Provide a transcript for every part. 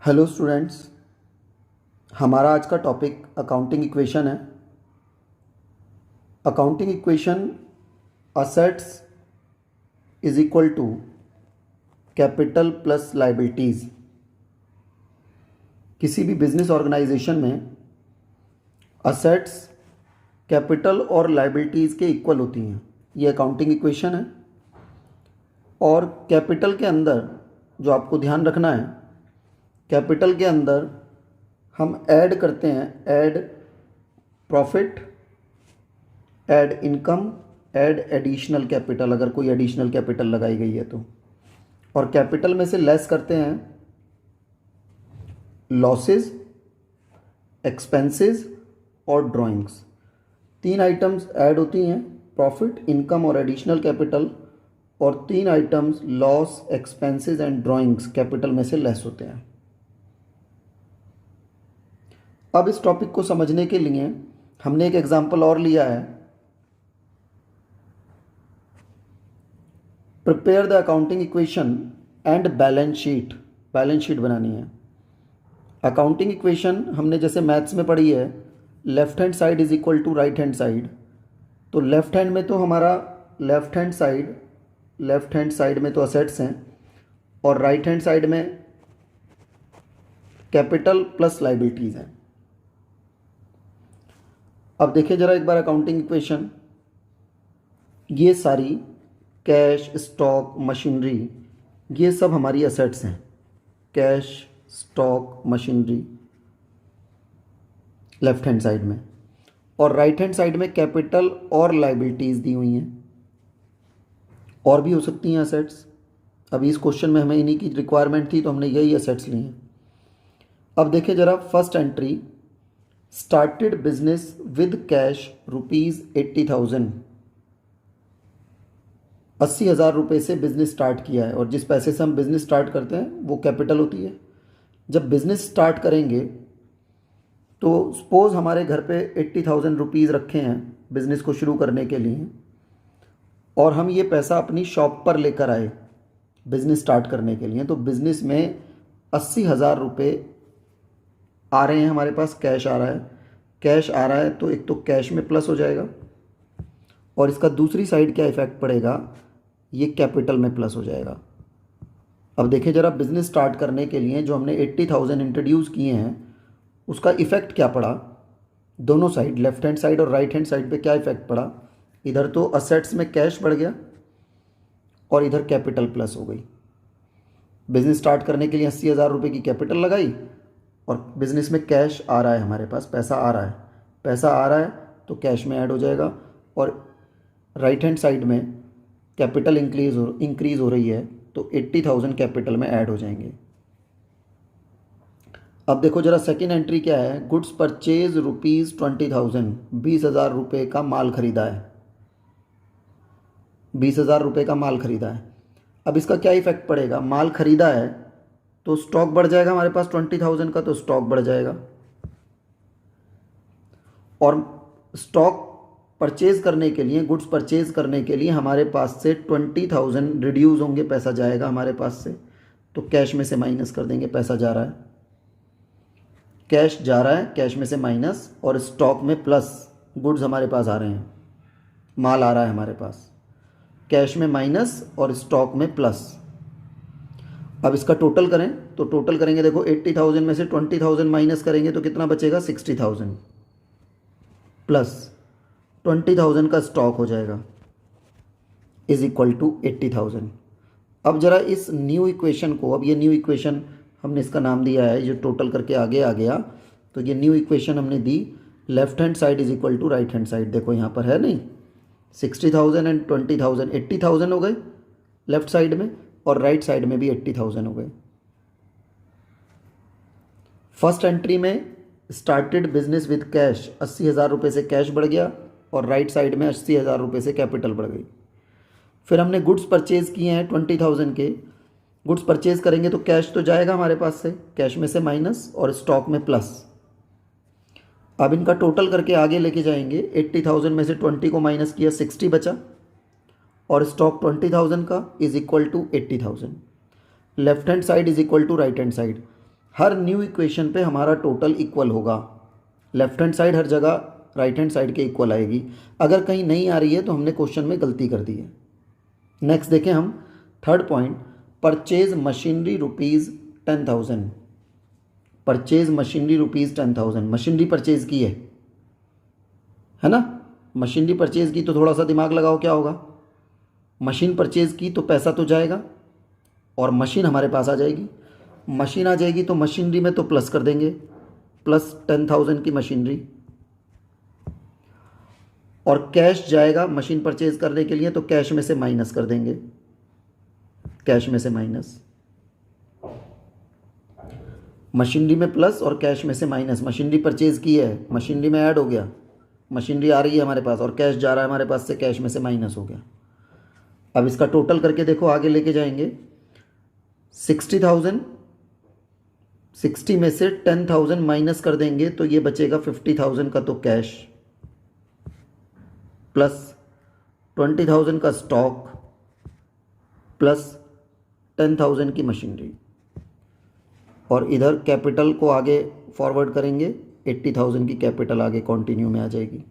Hello students. हमारा आज का टॉपिक अकाउंटिंग इक्वेशन है। Accounting equation assets is equal to capital plus liabilities. किसी भी बिजनेस ऑर्गेनाइजेशन में असेट्स कैपिटल और लायबिलिटीज़ के इक्वल होती हैं। ये अकाउंटिंग इक्वेशन है। और कैपिटल के अंदर जो आपको ध्यान रखना है, कैपिटल के अंदर हम ऐड करते हैं, add profit, add income, add additional capital, अगर कोई एडिशनल कैपिटल लगाई गई है तो। और कैपिटल में से लेस करते हैं लॉसेस, एक्सपेंसेस और ड्राइंग्स। तीन आइटम्स ऐड होती हैं, प्रॉफिट, इनकम और एडिशनल कैपिटल। और तीन items loss, expenses and drawings capital में से लेस होते हैं। अब इस टॉपिक को समझने के लिए हमने एक एग्जाम्पल और लिया है। Prepare the accounting equation and balance sheet. Balance sheet बनानी है। अकाउंटिंग इक्वेशन हमने जैसे मैथ्स में पढ़ी है, left hand side is equal to right hand side. तो लेफ्ट हैंड में तो हमारा लेफ्ट हैंड साइड में तो असेट्स हैं और राइट हैंड साइड में कैपिटल प्लस लायबिलिटीज़ हैं। अब देखिए ज़रा एक बार अकाउंटिंग इक्वेशन। ये सारी कैश, स्टॉक, मशीनरी, ये सब हमारी असेट्स हैं। Cash, stock, machinery left hand side में, और राइट हैंड साइड में कैपिटल और लायबिलिटीज़ दी हुई हैं। और भी हो सकती हैं असेट्स। अभी इस क्वेश्चन में हमें इन्हीं की रिक्वायरमेंट थी तो हमने यही असेट्स ली हैं। अब देखिए ज़रा first entry, started business with cash ₹80,000। 80,000 रुपये से बिज़नेस स्टार्ट किया है। और जिस पैसे से हम बिज़नेस स्टार्ट करते हैं वो कैपिटल होती है। जब बिज़नेस स्टार्ट करेंगे तो सपोज़ हमारे घर पे 80,000 रुपीज़ रखे हैं बिज़नेस को शुरू करने के लिए, और हम ये पैसा अपनी शॉप पर लेकर आए बिज़नेस स्टार्ट करने के लिए। तो बिज़नेस में 80,000 रुपये आ रहे हैं हमारे पास, कैश आ रहा है। कैश आ रहा है तो एक तो कैश में प्लस हो जाएगा, और इसका दूसरी साइड क्या इफ़ेक्ट पड़ेगा, ये कैपिटल में प्लस हो जाएगा। अब देखिए ज़रा, बिज़नेस स्टार्ट करने के लिए जो हमने 80,000 इंट्रोड्यूस किए हैं उसका इफ़ेक्ट क्या पड़ा दोनों साइड, लेफ्ट हैंड साइड और राइट हैंड साइड पे क्या इफ़ेक्ट पड़ा। इधर तो असेट्स में कैश बढ़ गया और इधर कैपिटल प्लस हो गई। बिज़नेस स्टार्ट करने के लिए 80,000 रुपये की कैपिटल लगाई और बिज़नेस में कैश आ रहा है, हमारे पास पैसा आ रहा है। पैसा आ रहा है तो कैश में ऐड हो जाएगा, और राइट हैंड साइड में कैपिटल इंक्रीज़ हो रही है तो 80,000 कैपिटल में ऐड हो जाएंगे। अब देखो ज़रा सेकेंड एंट्री क्या है, गुड्स परचेज ₹20,000। 20,000 रुपये का माल खरीदा है। 20,000 रुपये का माल खरीदा है। अब इसका क्या इफेक्ट पड़ेगा, माल खरीदा है तो स्टॉक बढ़ जाएगा हमारे पास 20,000 का, तो स्टॉक बढ़ जाएगा। और स्टॉक परचेज करने के लिए, गुड्स परचेज करने के लिए हमारे पास से 20,000 रिड्यूस होंगे, पैसा जाएगा हमारे पास से। तो कैश में से माइनस कर देंगे, पैसा जा रहा है, कैश जा रहा है, कैश में से माइनस, और स्टॉक में प्लस, गुड्स हमारे पास आ रहे हैं, माल आ रहा है हमारे पास। कैश में माइनस और स्टॉक में प्लस। अब इसका टोटल करें तो टोटल करेंगे, देखो 80,000 में से 20,000 माइनस करेंगे तो कितना बचेगा, 60,000 प्लस 20,000 का स्टॉक हो जाएगा इज इक्वल टू 80,000। अब ज़रा इस न्यू इक्वेशन को, अब ये न्यू इक्वेशन हमने इसका नाम दिया है, जो टोटल करके आगे आ गया तो ये न्यू इक्वेशन हमने दी, left hand side is equal to right hand side. देखो यहाँ पर है नहीं, 60,000 एंड 20,000, 80,000 हो गए लेफ्ट साइड में, और राइट साइड में भी 80,000 हो गए। फर्स्ट एंट्री में स्टार्टेड बिजनेस विद कैश, 80,000 रुपये से कैश बढ़ गया, और राइट साइड में 80,000 रुपये से कैपिटल बढ़ गई। फिर हमने गुड्स परचेज किए हैं 20,000 के। गुड्स परचेज करेंगे तो कैश तो जाएगा हमारे पास से, कैश में से माइनस और स्टॉक में प्लस। अब इनका टोटल करके आगे लेके जाएंगे, 80,000 में से 20 को माइनस किया, 60 बचा, और स्टॉक 20,000 का is equal to 80,000। Left hand side is equal to right hand side. हर न्यू इक्वेशन पे हमारा टोटल इक्वल होगा। लेफ्ट हैंड साइड हर जगह राइट हैंड साइड के इक्वल आएगी। अगर कहीं नहीं आ रही है तो हमने क्वेश्चन में गलती कर दी है। नेक्स्ट देखें हम third point, purchase machinery ₹10,000। Purchase machinery ₹10,000, machinery purchase की है ना। मशीनरी परचेज की तो थोड़ा सा दिमाग लगाओ क्या होगा। मशीन परचेज की तो पैसा तो जाएगा और मशीन हमारे पास आ जाएगी। मशीन आ जाएगी तो मशीनरी में तो प्लस कर देंगे, प्लस 10,000 की मशीनरी, और कैश जाएगा मशीन परचेज करने के लिए तो कैश में से माइनस कर देंगे, कैश में से माइनस, मशीनरी में प्लस और कैश में से माइनस। मशीनरी परचेज की है, मशीनरी में ऐड हो गया, मशीनरी आ रही है हमारे पास और कैश जा रहा है हमारे पास से, कैश में से माइनस हो गया। अब इसका टोटल करके देखो, आगे लेके जाएंगे। 60,000, 60 में से 10,000 माइनस कर देंगे तो ये बचेगा 50,000 का तो कैश, प्लस 20,000 का स्टॉक, प्लस 10,000 की मशीनरी, और इधर कैपिटल को आगे फॉरवर्ड करेंगे, 80,000 की कैपिटल आगे कंटिन्यू में आ जाएगी।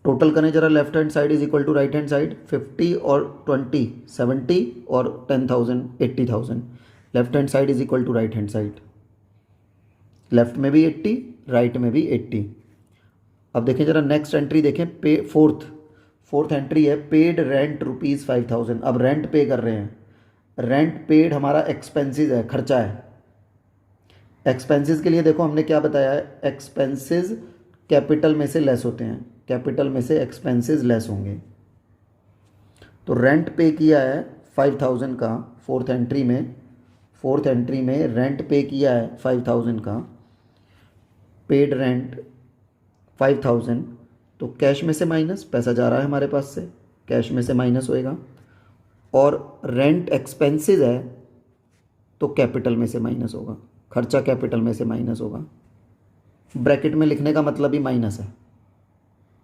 टोटल करें जरा, left hand side is equal to right hand side, 50 और 20 70 और 10,000 80,000। Left hand side is equal to right hand side, left में भी 80 राइट में भी 80। अब देखें जरा नेक्स्ट एंट्री देखें, पे फोर्थ एंट्री है, पेड रेंट ₹5,000। अब रेंट पे कर रहे हैं, रेंट पेड हमारा एक्सपेंसेस है, खर्चा है। एक्सपेंसेस के लिए देखो हमने क्या बताया है, एक्सपेंसेस कैपिटल में से लेस होते हैं, कैपिटल में से एक्सपेंसेस लेस होंगे। तो रेंट पे किया है 5,000 का, फोर्थ एंट्री में रेंट पे किया है 5,000 का, पेड रेंट 5,000, तो कैश में से माइनस, पैसा जा रहा है हमारे पास से, कैश में से माइनस होएगा, और रेंट एक्सपेंसेस है तो कैपिटल में से माइनस होगा, खर्चा कैपिटल में से माइनस होगा। ब्रैकेट में लिखने का मतलब ही माइनस है,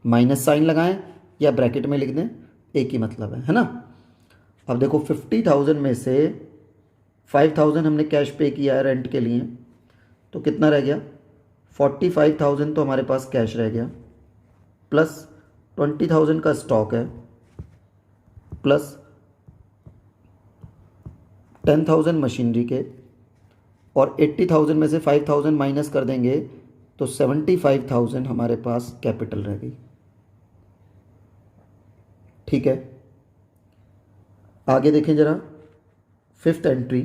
माइनस साइन लगाएं या ब्रैकेट में लिख दें, एक ही मतलब है ना। अब देखो 50,000 में से 5,000 हमने कैश पे किया है रेंट के लिए, तो कितना रह गया, 45,000 तो हमारे पास कैश रह गया, प्लस 20,000 का स्टॉक है, प्लस 10,000 मशीनरी के, और 80,000 में से 5,000 माइनस कर देंगे तो 75,000 हमारे पास कैपिटल रह गई। ठीक है, आगे देखें जरा, fifth entry,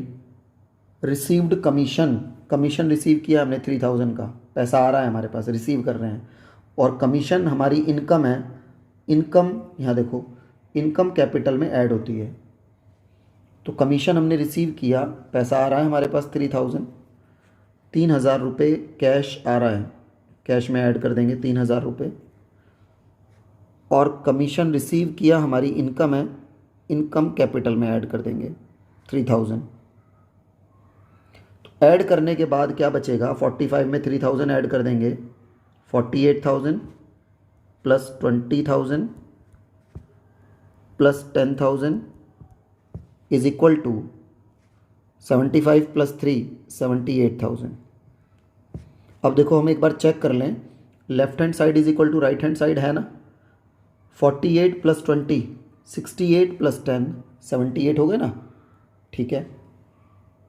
received commission, commission receive किया हमने 3,000 का, पैसा आ रहा है हमारे पास, रिसीव कर रहे हैं, और कमीशन हमारी इनकम है। इनकम यहाँ देखो, इनकम कैपिटल में ऐड होती है, तो कमीशन हमने रिसीव किया, पैसा आ रहा है हमारे पास 3,000, 3,000 रुपये कैश आ रहा है, कैश में ऐड कर देंगे 3,000 रुपये, और कमीशन रिसीव किया हमारी इनकम है, इनकम कैपिटल में ऐड कर देंगे 3,000। तो ऐड करने के बाद क्या बचेगा, 45 में 3,000 ऐड कर देंगे, 48,000 plus 20,000 plus 10,000 is equal to 75 plus 3 78,000। अब देखो हम एक बार चेक कर लें, left hand side is equal to right hand side है ना। 48 प्लस 20 68 प्लस 10 78 हो गए ना, ठीक है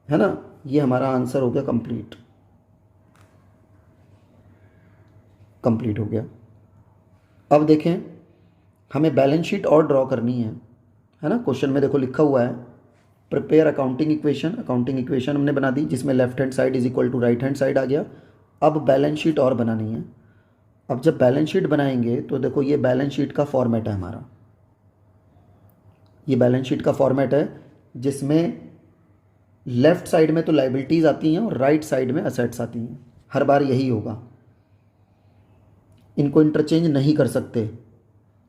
ना। ये हमारा आंसर हो गया कंप्लीट हो गया। अब देखें, हमें बैलेंस शीट और ड्रॉ करनी है ना। क्वेश्चन में देखो लिखा हुआ है, prepare accounting equation. Accounting equation हमने बना दी जिसमें left hand side is equal to right hand side आ गया। अब बैलेंस शीट और बनानी है। अब जब बैलेंस शीट बनाएंगे तो देखो ये बैलेंस शीट का फॉर्मेट है हमारा, ये बैलेंस शीट का फॉर्मेट है जिसमें लेफ्ट साइड में तो लाइबिलिटीज़ आती हैं और राइट साइड में असेट्स आती हैं। हर बार यही होगा, इनको इंटरचेंज नहीं कर सकते।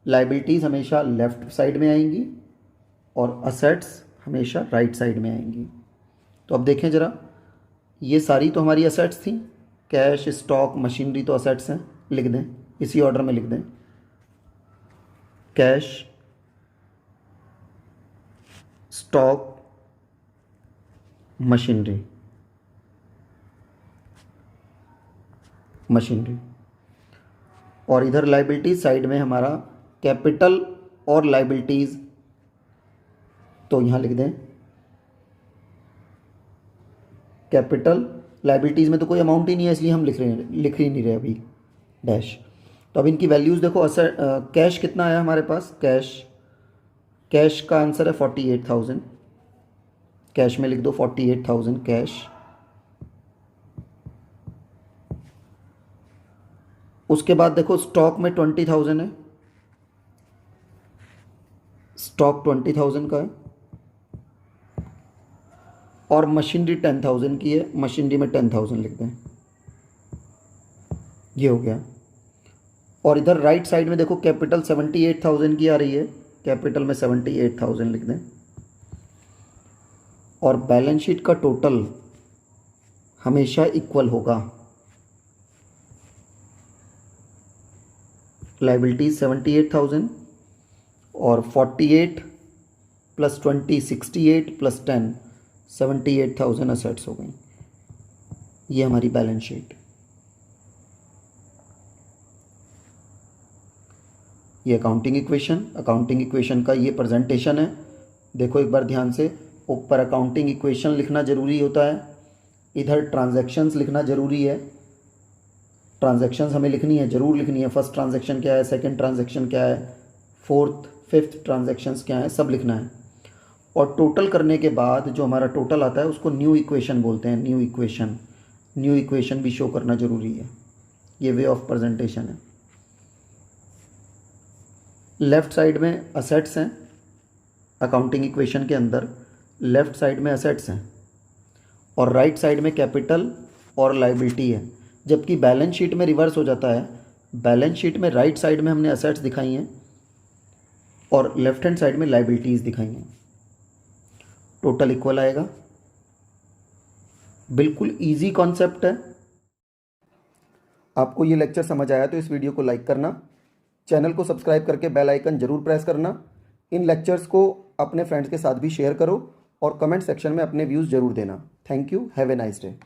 लाइबिलिटीज़ हमेशा लेफ्ट साइड में आएंगी और असेट्स हमेशा राइट साइड में आएंगी। तो अब देखें ज़रा, ये सारी तो हमारी असेट्स थी, कैश, स्टॉक, मशीनरी तो असेट्स हैं, लिख दें इसी ऑर्डर में लिख दें। Cash, stock, machinery, machinery. और इधर लाइबिलिटीज साइड में हमारा कैपिटल और लाइबिलिटीज, तो यहाँ लिख दें कैपिटल। लाइबिलिटीज में तो कोई अमाउंट ही नहीं है, इसलिए हम लिख ही नहीं रहे अभी डैश। तो अब इनकी वैल्यूज़ देखो। कैश कितना आया हमारे पास, कैश का आंसर है 48,000। कैश में लिख दो 48,000 कैश। उसके बाद देखो स्टॉक में 20,000 है, स्टॉक 20,000 का है। और मशीनरी 10,000 की है, मशीनरी में 10,000 लिख दें, ये हो गया। और इधर राइट साइड में देखो कैपिटल 78,000 की आ रही है, कैपिटल में 78,000 लिख दें। और बैलेंस शीट का टोटल हमेशा इक्वल होगा, लाइबिलिटीज 78,000 और 48 + 20 68 + 10 78,000 असेट्स हो गई। ये हमारी बैलेंस शीट। ये अकाउंटिंग इक्वेशन का ये प्रेजेंटेशन है। देखो एक बार ध्यान से, ऊपर अकाउंटिंग इक्वेशन लिखना ज़रूरी होता है, इधर ट्रांजैक्शंस लिखना ज़रूरी है। ट्रांजैक्शंस हमें लिखनी है, ज़रूर लिखनी है। फर्स्ट ट्रांजैक्शन क्या है, सेकंड ट्रांजैक्शन क्या है, फोर्थ फिफ्थ ट्रांजैक्शंस क्या है, सब लिखना है। और टोटल करने के बाद जो हमारा टोटल आता है उसको न्यू इक्वेशन बोलते हैं, न्यू इक्वेशन भी शो करना ज़रूरी है। ये वे ऑफ प्रेजेंटेशन है। लेफ़्ट साइड में असेट्स हैं, अकाउंटिंग इक्वेशन के अंदर लेफ़्ट साइड में असेट्स हैं और राइट साइड में कैपिटल और लाइबिलिटी है। जबकि बैलेंस शीट में रिवर्स हो जाता है, बैलेंस शीट में राइट साइड में हमने असेट्स दिखाई हैं और लेफ्ट हैंड साइड में लाइबिलिटीज़ दिखाई हैं। टोटल इक्वल आएगा। बिल्कुल इजी कॉन्सेप्ट है। आपको ये लेक्चर समझ आया तो इस वीडियो को लाइक करना, चैनल को सब्सक्राइब करके बेल आइकन ज़रूर प्रेस करना। इन लेक्चर्स को अपने फ्रेंड्स के साथ भी शेयर करो और कमेंट सेक्शन में अपने व्यूज़ ज़रूर देना। Thank you, have a nice day.